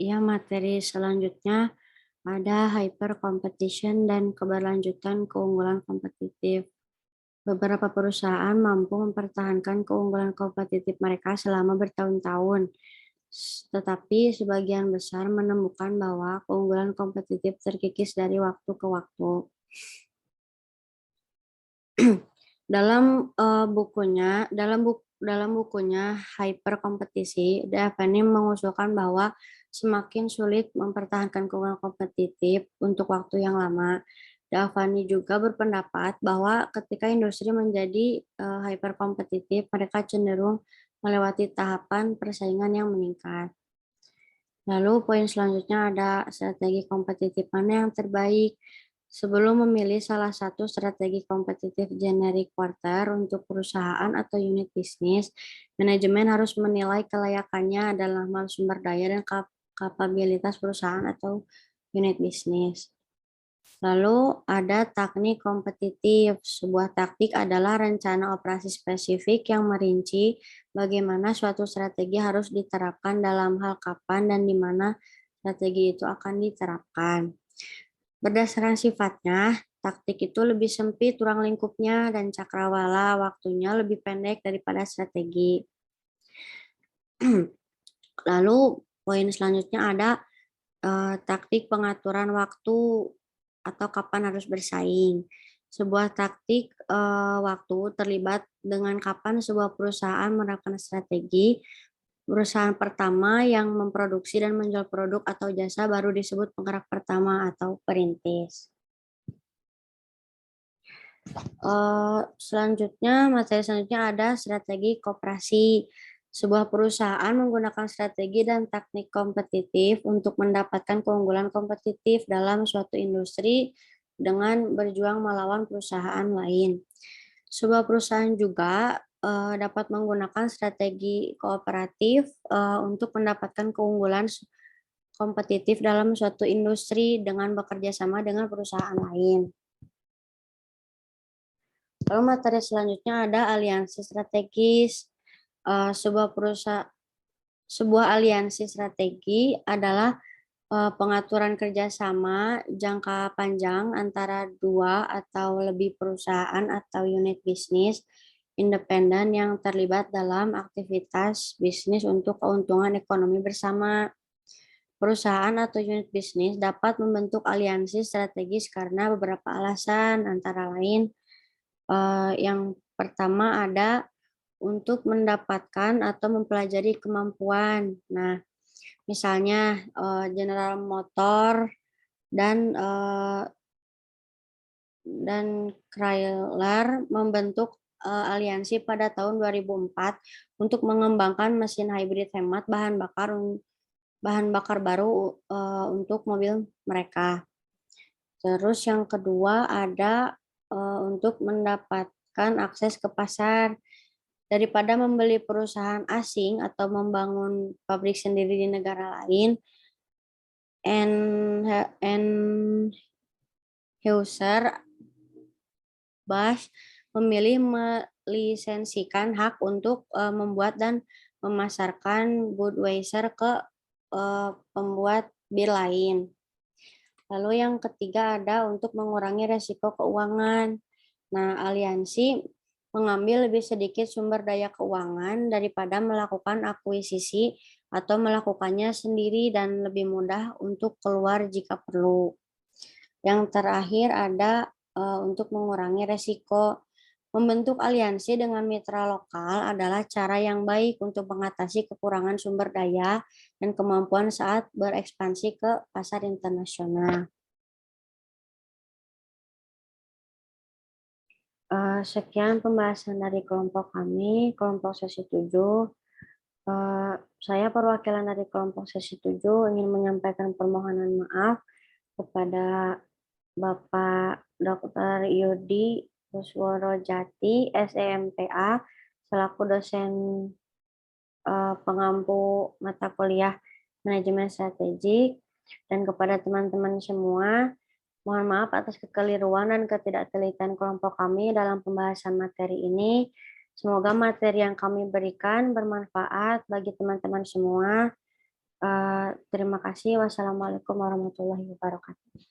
Ya, materi selanjutnya ada hyper competition dan keberlanjutan keunggulan kompetitif. Beberapa perusahaan mampu mempertahankan keunggulan kompetitif mereka selama bertahun-tahun, tetapi sebagian besar menemukan bahwa keunggulan kompetitif terkikis dari waktu ke waktu. Dalam bukunya Hyper Kompetisi, Daphne mengusulkan bahwa semakin sulit mempertahankan keunggulan kompetitif untuk waktu yang lama. Daphne juga berpendapat bahwa ketika industri menjadi hyper kompetitif, mereka cenderung melewati tahapan persaingan yang meningkat. Lalu poin selanjutnya ada strategi kompetitif mana yang terbaik. Sebelum memilih salah satu strategi kompetitif generic quarter untuk perusahaan atau unit bisnis, manajemen harus menilai kelayakannya dalam hal sumber daya dan kapabilitas perusahaan atau unit bisnis. Lalu ada taktik kompetitif. Sebuah taktik adalah rencana operasi spesifik yang merinci bagaimana suatu strategi harus diterapkan dalam hal kapan dan di mana strategi itu akan diterapkan. Berdasarkan sifatnya, taktik itu lebih sempit ruang lingkupnya dan cakrawala waktunya lebih pendek daripada strategi. Lalu poin selanjutnya ada taktik pengaturan waktu atau kapan harus bersaing. Sebuah taktik waktu terlibat dengan kapan sebuah perusahaan menerapkan strategi. Perusahaan pertama yang memproduksi dan menjual produk atau jasa baru disebut penggerak pertama atau perintis. Materi selanjutnya ada strategi koperasi. Sebuah perusahaan menggunakan strategi dan teknik kompetitif untuk mendapatkan keunggulan kompetitif dalam suatu industri dengan berjuang melawan perusahaan lain. Sebuah perusahaan juga dapat menggunakan strategi kooperatif untuk mendapatkan keunggulan kompetitif dalam suatu industri dengan bekerja sama dengan perusahaan lain. Lalu materi selanjutnya ada aliansi strategis. Sebuah aliansi strategi adalah pengaturan kerjasama jangka panjang antara dua atau lebih perusahaan atau unit bisnis independen yang terlibat dalam aktivitas bisnis untuk keuntungan ekonomi bersama. Perusahaan atau unit bisnis dapat membentuk aliansi strategis karena beberapa alasan, antara lain yang pertama ada untuk mendapatkan atau mempelajari kemampuan. Nah, misalnya General Motor dan Chrysler membentuk aliansi pada tahun 2004 untuk mengembangkan mesin hybrid hemat bahan bakar baru untuk mobil mereka. Terus yang kedua ada untuk mendapatkan akses ke pasar. Daripada membeli perusahaan asing atau membangun pabrik sendiri di negara lain, Anheuser-Busch memilih melisensikan hak untuk membuat dan memasarkan Budweiser ke pembuat bir lain. Lalu yang ketiga ada untuk mengurangi resiko keuangan. Nah, aliansi mengambil lebih sedikit sumber daya keuangan daripada melakukan akuisisi atau melakukannya sendiri dan lebih mudah untuk keluar jika perlu. Yang terakhir ada untuk mengurangi resiko. Membentuk aliansi dengan mitra lokal adalah cara yang baik untuk mengatasi kekurangan sumber daya dan kemampuan saat berekspansi ke pasar internasional. Sekian pembahasan dari kelompok kami, kelompok sesi 7. Saya perwakilan dari kelompok sesi 7 ingin menyampaikan permohonan maaf kepada Bapak Dr. Yudi Kusworo Jati, SEMTA, selaku dosen pengampu mata kuliah manajemen strategik, dan kepada teman-teman semua, mohon maaf atas kekeliruan dan ketidaktelitian kelompok kami dalam pembahasan materi ini. Semoga materi yang kami berikan bermanfaat bagi teman-teman semua. Terima kasih. Wassalamualaikum warahmatullahi wabarakatuh.